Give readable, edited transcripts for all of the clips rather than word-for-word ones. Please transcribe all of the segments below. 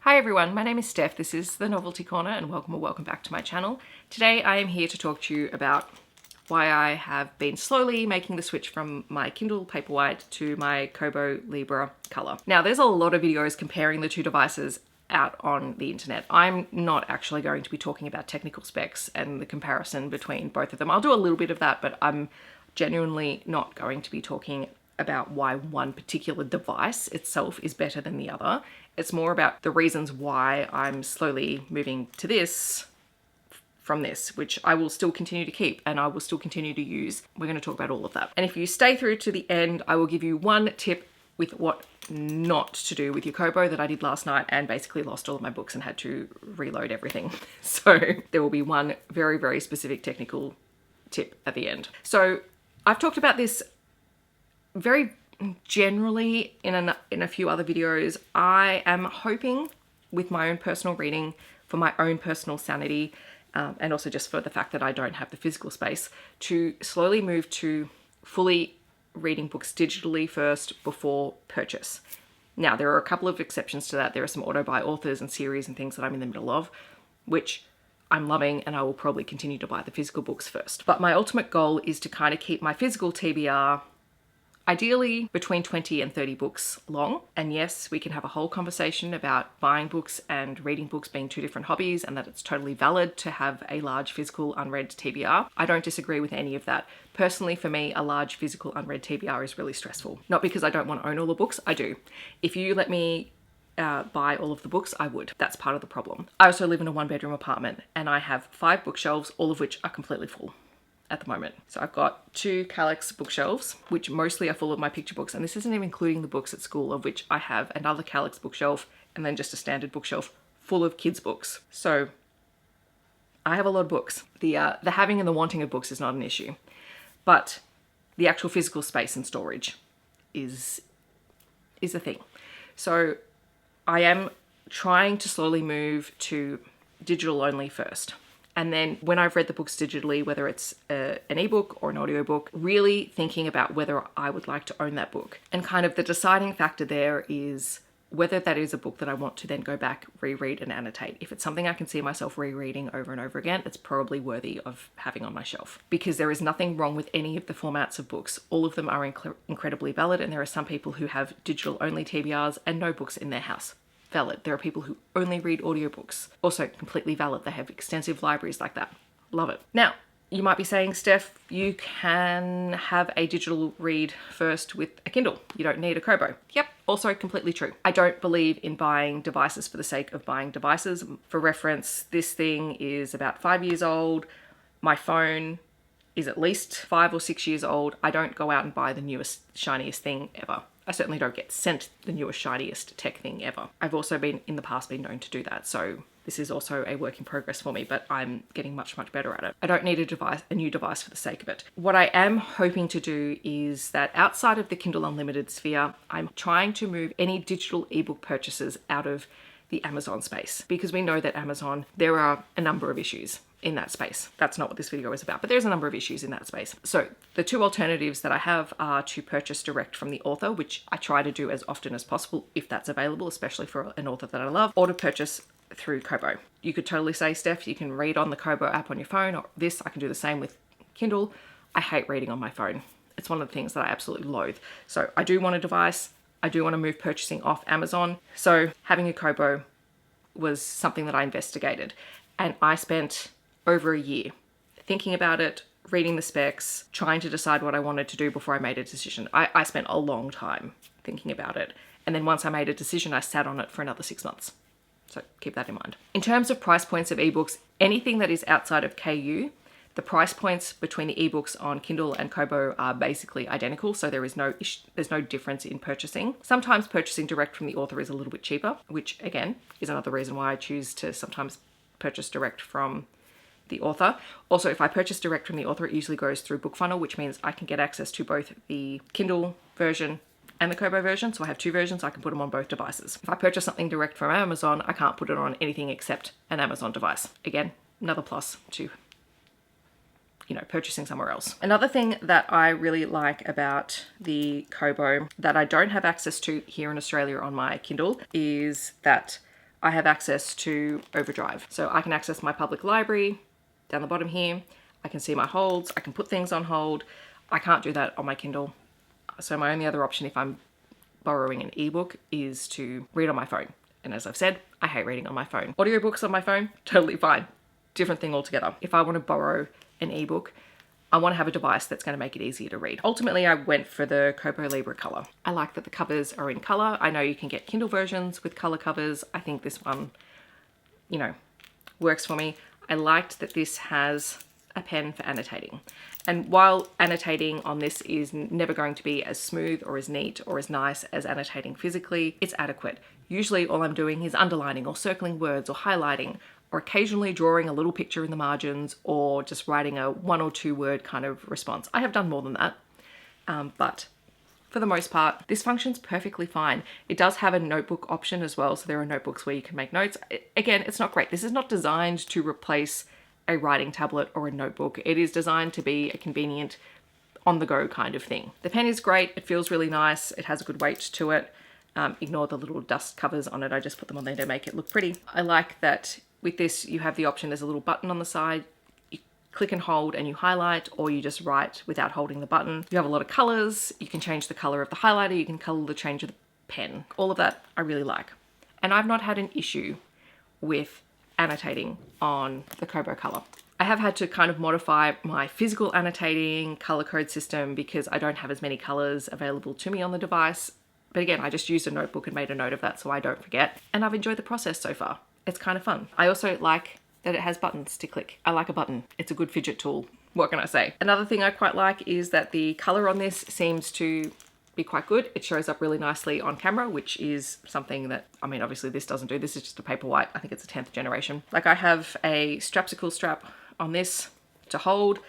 Hi everyone, my name is Steph. This is the Novelty Corner and welcome back to my channel. Today I am here to talk to you about why I have been slowly making the switch from my Kindle Paperwhite to my Kobo Libra Colour. Now there's a lot of videos comparing the two devices out on the internet. I'm not actually going to be talking about technical specs and the comparison between both of them. I'll do a little bit of that, but I'm genuinely not going to be talking about why one particular device itself is better than the other. It's more about the reasons why I'm slowly moving to this from this, which I will still continue to keep and I will still continue to use. We're going to talk about all of that. And if you stay through to the end, I will give you one tip with what not to do with your Kobo that I did last night and basically lost all of my books and had to reload everything. So there will be one very, very specific technical tip at the end. So I've talked about this very generally in a few other videos. I am hoping with my own personal reading, for my own personal sanity, and also just for the fact that I don't have the physical space, to slowly move to fully reading books digitally first before purchase. Now, there are a couple of exceptions to that. There are some auto-buy authors and series and things that I'm in the middle of, which I'm loving, and I will probably continue to buy the physical books first. But my ultimate goal is to kind of keep my physical TBR ideally between 20 and 30 books long. And yes, we can have a whole conversation about buying books and reading books being two different hobbies and that it's totally valid to have a large physical unread TBR. I don't disagree with any of that. Personally, for me, a large physical unread TBR is really stressful. Not because I don't want to own all the books, I do. If you let me buy all of the books, I would. That's part of the problem. I also live in a one-bedroom apartment and I have 5 bookshelves, all of which are completely full at the moment. So I've got 2 Kallax bookshelves, which mostly are full of my picture books, and this isn't even including the books at school, of which I have another Kallax bookshelf and then just a standard bookshelf full of kids' books. So I have a lot of books. The having and the wanting of books is not an issue, but the actual physical space and storage is a thing. So I am trying to slowly move to digital only first. And then when I've read the books digitally, whether it's an ebook or an audiobook, really thinking about whether I would like to own that book. And kind of the deciding factor there is whether that is a book that I want to then go back, reread and annotate. If it's something I can see myself rereading over and over again, it's probably worthy of having on my shelf. Because there is nothing wrong with any of the formats of books. All of them are incredibly valid, and there are some people who have digital only TBRs and no books in their house. Valid. There are people who only read audiobooks. Also completely valid. They have extensive libraries like that. Love it. Now, you might be saying, Steph, you can have a digital read first with a Kindle. You don't need a Kobo. Yep, also completely true. I don't believe in buying devices for the sake of buying devices. For reference, this thing is about 5 years old. My phone is at least 5 or 6 years old. I don't go out and buy the newest, shiniest thing ever. I certainly don't get sent the newest, shiniest tech thing ever. I've also been, in the past, been known to do that. So this is also a work in progress for me, but I'm getting much, much better at it. I don't need a new device for the sake of it. What I am hoping to do is that outside of the Kindle Unlimited sphere, I'm trying to move any digital ebook purchases out of the Amazon space, because we know that Amazon, there are a number of issues in that space. That's not what this video is about, but there's a number of issues in that space. So the 2 alternatives that I have are to purchase direct from the author, which I try to do as often as possible if that's available, especially for an author that I love, or to purchase through Kobo. You could totally say, Steph, you can read on the Kobo app on your phone, or this, I can do the same with Kindle. I hate reading on my phone. It's one of the things that I absolutely loathe. So I do want a device. I do want to move purchasing off Amazon. So having a Kobo was something that I investigated, and I spent over a year thinking about it, reading the specs, trying to decide what I wanted to do before I made a decision. I spent a long time thinking about it. And then once I made a decision, I sat on it for another 6 months. So keep that in mind. In terms of price points of ebooks, anything that is outside of KU, the price points between the ebooks on Kindle and Kobo are basically identical. So there's no difference in purchasing. Sometimes purchasing direct from the author is a little bit cheaper, which again is another reason why I choose to sometimes purchase direct from the author. Also, if I purchase direct from the author, it usually goes through BookFunnel, which means I can get access to both the Kindle version and the Kobo version. So I have 2 versions. I can put them on both devices. If I purchase something direct from Amazon, I can't put it on anything except an Amazon device. Again, another plus to, purchasing somewhere else. Another thing that I really like about the Kobo that I don't have access to here in Australia on my Kindle is that I have access to Overdrive. So I can access my public library down the bottom here. I can see my holds. I can put things on hold. I can't do that on my Kindle. So my only other option if I'm borrowing an ebook is to read on my phone. And as I've said, I hate reading on my phone. Audiobooks on my phone, totally fine. Different thing altogether. If I want to borrow an ebook, I want to have a device that's going to make it easier to read. Ultimately, I went for the Kobo Libra Colour. I like that the covers are in colour. I know you can get Kindle versions with colour covers. I think this one, you know, works for me. I liked that this has a pen for annotating. And while annotating on this is never going to be as smooth or as neat or as nice as annotating physically, it's adequate. Usually all I'm doing is underlining or circling words or highlighting, or occasionally drawing a little picture in the margins, or just writing a 1 or 2 word kind of response. I have done more than that, but for the most part, this functions perfectly fine. It does have a notebook option as well, so there are notebooks where you can make notes. Again, it's not great. This is not designed to replace a writing tablet or a notebook. It is designed to be a convenient on-the-go kind of thing. The pen is great. It feels really nice. It has a good weight to it. Ignore the little dust covers on it. I just put them on there to make it look pretty. I like that with this, you have the option, there's a little button on the side. You click and hold and you highlight, or you just write without holding the button. You have a lot of colors. You can change the color of the highlighter. You can color the change of the pen. All of that I really like. And I've not had an issue with annotating on the Kobo Colour. I have had to kind of modify my physical annotating color code system because I don't have as many colors available to me on the device. But again, I just used a notebook and made a note of that so I don't forget. And I've enjoyed the process so far. It's kind of fun. I also like that it has buttons to click. I like a button. It's a good fidget tool. What can I say? Another thing I quite like is that the color on this seems to be quite good. It shows up really nicely on camera, which is something that, I mean, obviously this doesn't do. This is just a Paperwhite. I think it's a 10th generation. Like, I have a strapsicle strap on this to hold.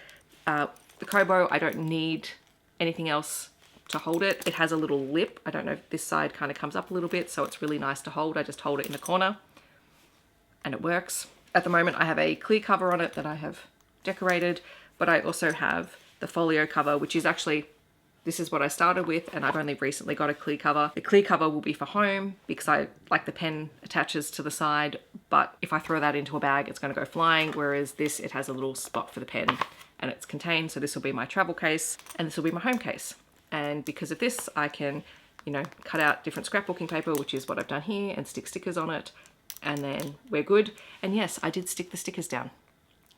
The Kobo, I don't need anything else to hold it. It has a little lip. I don't know if this side kind of comes up a little bit, so it's really nice to hold. I just hold it in the corner and it works. At the moment I have a clear cover on it that I have decorated, but I also have the folio cover, which is actually, this is what I started with, and I've only recently got a clear cover. The clear cover will be for home because I like the pen attaches to the side, but if I throw that into a bag, it's going to go flying, whereas this, it has a little spot for the pen and it's contained. So this will be my travel case and this will be my home case. And because of this, I can, you know, cut out different scrapbooking paper, which is what I've done here, and stick stickers on it, and then we're good. And yes, I did stick the stickers down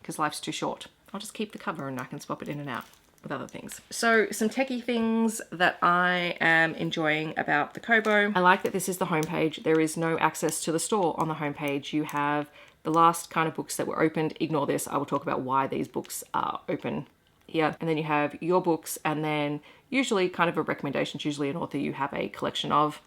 because life's too short. I'll just keep the cover and I can swap it in and out with other things. So some techie things that I am enjoying about the Kobo. I like that this is the homepage. There is no access to the store on the homepage. You have the last kind of books that were opened. Ignore this. I will talk about why these books are open here. And then you have your books, and then usually kind of a recommendation, usually an author you have a collection of.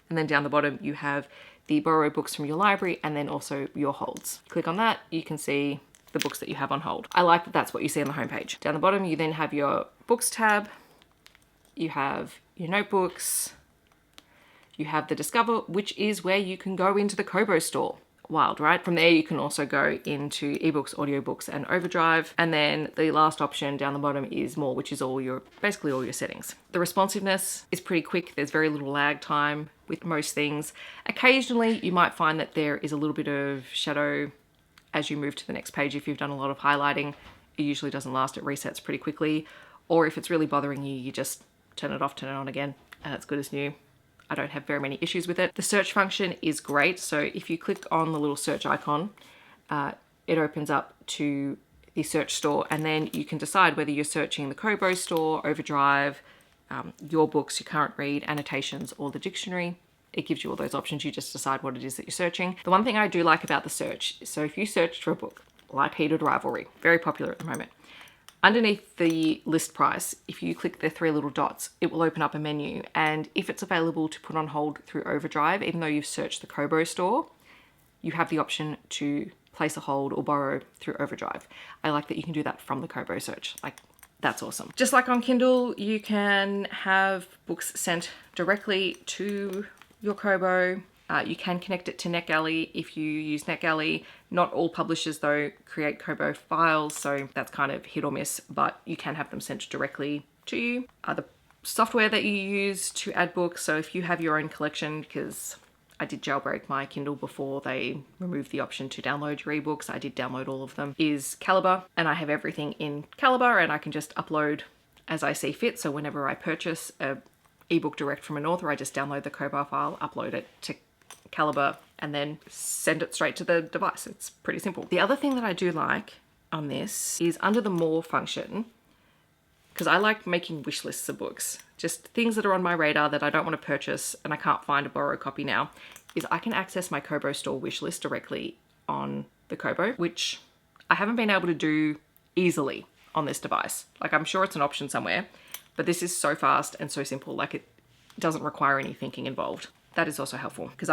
And then down the bottom, you have the borrow books from your library, and then also your holds. Click on that, you can see the books that you have on hold. I like that that's what you see on the homepage. Down the bottom, you then have your books tab, you have your notebooks, you have the Discover, which is where you can go into the Kobo store. Wild, right? From there, you can also go into ebooks, audiobooks, and Overdrive. And then the last option down the bottom is More, which is basically all your settings. The responsiveness is pretty quick. There's very little lag time with most things. Occasionally, you might find that there is a little bit of shadow as you move to the next page. If you've done a lot of highlighting, it usually doesn't last. It resets pretty quickly. Or if it's really bothering you, you just turn it off, turn it on again, and it's good as new. I don't have very many issues with it. The search function is great. So if you click on the little search icon, it opens up to the search store, and then you can decide whether you're searching the Kobo store, Overdrive, your books, your current read, annotations, or the dictionary. It gives you all those options. You just decide what it is that you're searching. The one thing I do like about the search, so if you searched for a book like Heated Rivalry, very popular at the moment, underneath the list price, if you click the 3 little dots, it will open up a menu. And if it's available to put on hold through Overdrive, even though you've searched the Kobo store, you have the option to place a hold or borrow through Overdrive. I like that you can do that from the Kobo search. Like, that's awesome. Just like on Kindle, you can have books sent directly to your Kobo. You can connect it to NetGalley if you use NetGalley. Not all publishers though create Kobo files, so that's kind of hit or miss, but you can have them sent directly to you. The software that you use to add books, so if you have your own collection, because I did jailbreak my Kindle before they removed the option to download your ebooks. I did download all of them, is Calibre, and I have everything in Calibre and I can just upload as I see fit. So whenever I purchase a ebook direct from an author, I just download the Kobo file, upload it to Calibre, and then send it straight to the device. It's pretty simple. The other thing that I do like on this is under the More function, because I like making wish lists of books, just things that are on my radar that I don't want to purchase and I can't find a borrow copy now, is I can access my Kobo store wish list directly on the Kobo, which I haven't been able to do easily on this device. Like, I'm sure it's an option somewhere, but this is so fast and so simple. Like, it doesn't require any thinking involved. That is also helpful because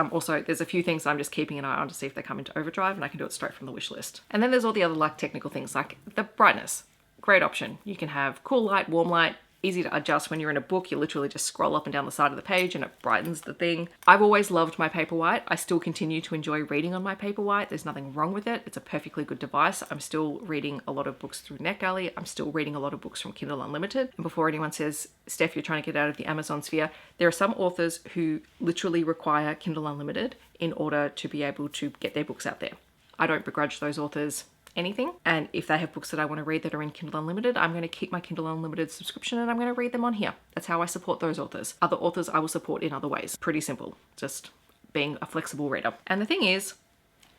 there's a few things I'm just keeping an eye on to see if they come into overdrive, and I can do it straight from the wish list. And then there's all the other like technical things like the brightness. Great option. You can have cool light, warm light, easy to adjust. When you're in a book, you literally just scroll up and down the side of the page and it brightens the thing. I've always loved my Paperwhite. I still continue to enjoy reading on my Paperwhite. There's nothing wrong with it. It's a perfectly good device. I'm still reading a lot of books through NetGalley. I'm still reading a lot of books from Kindle Unlimited. And before anyone says, Steph, you're trying to get out of the Amazon sphere, there are some authors who literally require Kindle Unlimited in order to be able to get their books out there. I don't begrudge those authors anything, and if they have books that I want to read that are in Kindle Unlimited, I'm going to keep my Kindle Unlimited subscription and I'm going to read them on here. That's how I support those authors. Other authors I will support in other ways. Pretty simple, just being a flexible reader. And the thing is,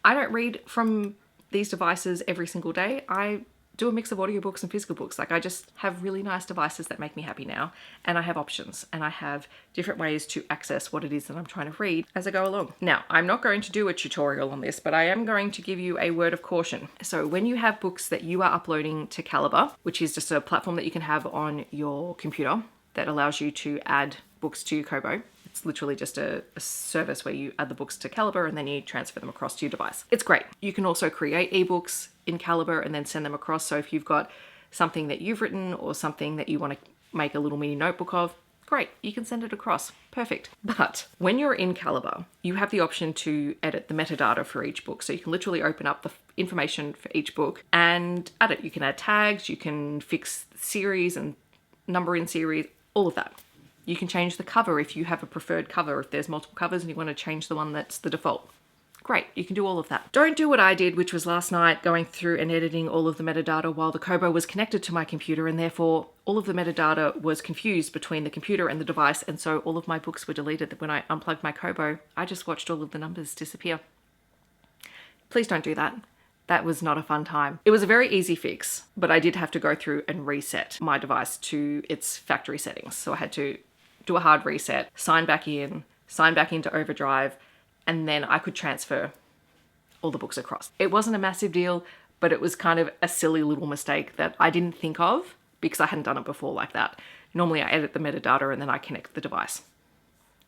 I don't read from these devices every single day. I do a mix of audiobooks and physical books. Like, I just have really nice devices that make me happy now, and I have options and I have different ways to access what it is that I'm trying to read as I go along. Now, I'm not going to do a tutorial on this, but I am going to give you a word of caution. So when you have books that you are uploading to Calibre, which is just a platform that you can have on your computer that allows you to add books to Kobo. It's literally just a service where you add the books to Calibre and then you transfer them across to your device. It's great. You can also create ebooks in Calibre and then send them across. So if you've got something that you've written or something that you want to make a little mini notebook of, great, you can send it across. Perfect. But when you're in Calibre, you have the option to edit the metadata for each book. So you can literally open up the information for each book and add it. You can add tags, you can fix series and number in series, all of that. You can change the cover if you have a preferred cover. If there's multiple covers and you want to change the one that's the default, great, you can do all of that. Don't do what I did, which was last night going through and editing all of the metadata while the Kobo was connected to my computer, and therefore all of the metadata was confused between the computer and the device, and so all of my books were deleted. When I unplugged my Kobo, I just watched all of the numbers disappear. Please don't do that. That was not a fun time. It was a very easy fix, but I did have to go through and reset my device to its factory settings. So I had to do a hard reset, sign back into overdrive, and then I could transfer all the books across. It wasn't a massive deal, but it was kind of a silly little mistake that I didn't think of because I hadn't done it before like that. Normally I edit the metadata and then I connect the device.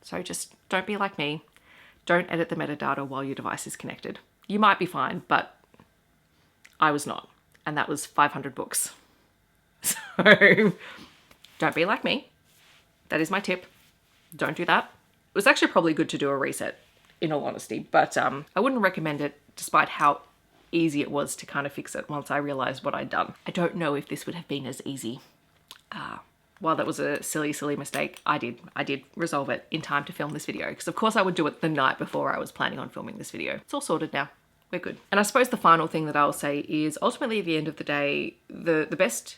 So just don't be like me. Don't edit the metadata while your device is connected. You might be fine, but I was not. And that was 500 books. So don't be like me. That is my tip. Don't do that. It was actually probably good to do a reset, in all honesty, but I wouldn't recommend it despite how easy it was to kind of fix it once I realized what I'd done. I don't know if this would have been as easy. While that was a silly mistake, I did resolve it in time to film this video, because of course I would do it the night before I was planning on filming this video. It's all sorted now. We're good. And I suppose the final thing that I'll say is ultimately at the end of the day, the best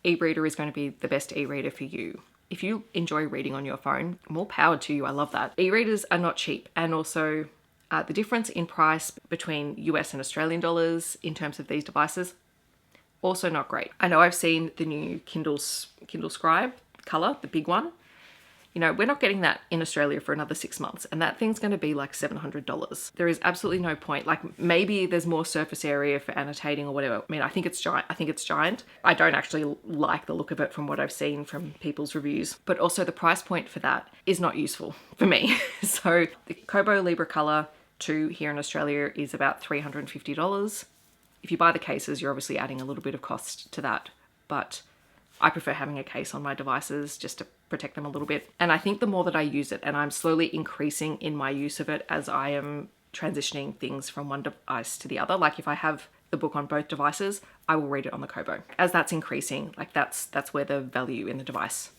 e-reader is going to be the best e-reader for you. If you enjoy reading on your phone, more power to you. I love that. E-readers are not cheap. And also the difference in price between US and Australian dollars in terms of these devices, also not great. I know I've seen the new Kindle Scribe Colour, the big one. You know, we're not getting that in Australia for another 6 months, and that thing's going to be like $700. There is absolutely no point. Like, maybe there's more surface area for annotating or whatever. I mean, I think it's giant. I don't actually like the look of it from what I've seen from people's reviews, but also the price point for that is not useful for me. So the Kobo Libra Colour 2 here in Australia is about $350. If you buy the cases, you're obviously adding a little bit of cost to that, but I prefer having a case on my devices just to protect them a little bit. And I think the more that I use it, and I'm slowly increasing in my use of it as I am transitioning things from one device to the other. Like if I have the book on both devices, I will read it on the Kobo. As that's increasing, like that's where the value in the device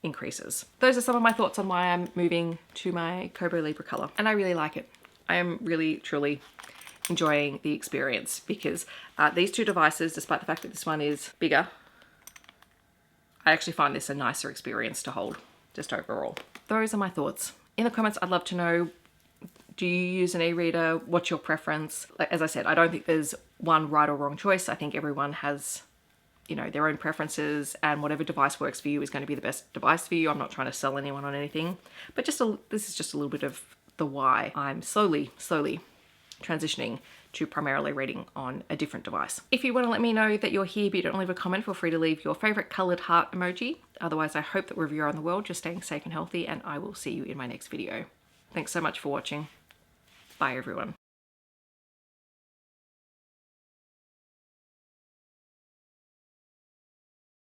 increases. Those are some of my thoughts on why I'm moving to my Kobo Libra Colour, and I really like it. I am really, truly enjoying the experience because these two devices, despite the fact that this one is bigger, I actually find this a nicer experience to hold just overall. Those are my thoughts. In the comments, I'd love to know, do you use an e-reader? What's your preference? As I said, I don't think there's one right or wrong choice. I think everyone has, you know, their own preferences, and whatever device works for you is going to be the best device for you. I'm not trying to sell anyone on anything, but this is just a little bit of the why I'm slowly transitioning to primarily reading on a different device. If you want to let me know that you're here but you don't leave a comment, feel free to leave your favorite colored heart emoji. Otherwise, I hope that wherever you're in the world, you're staying safe and healthy, and I will see you in my next video. Thanks so much for watching. Bye everyone.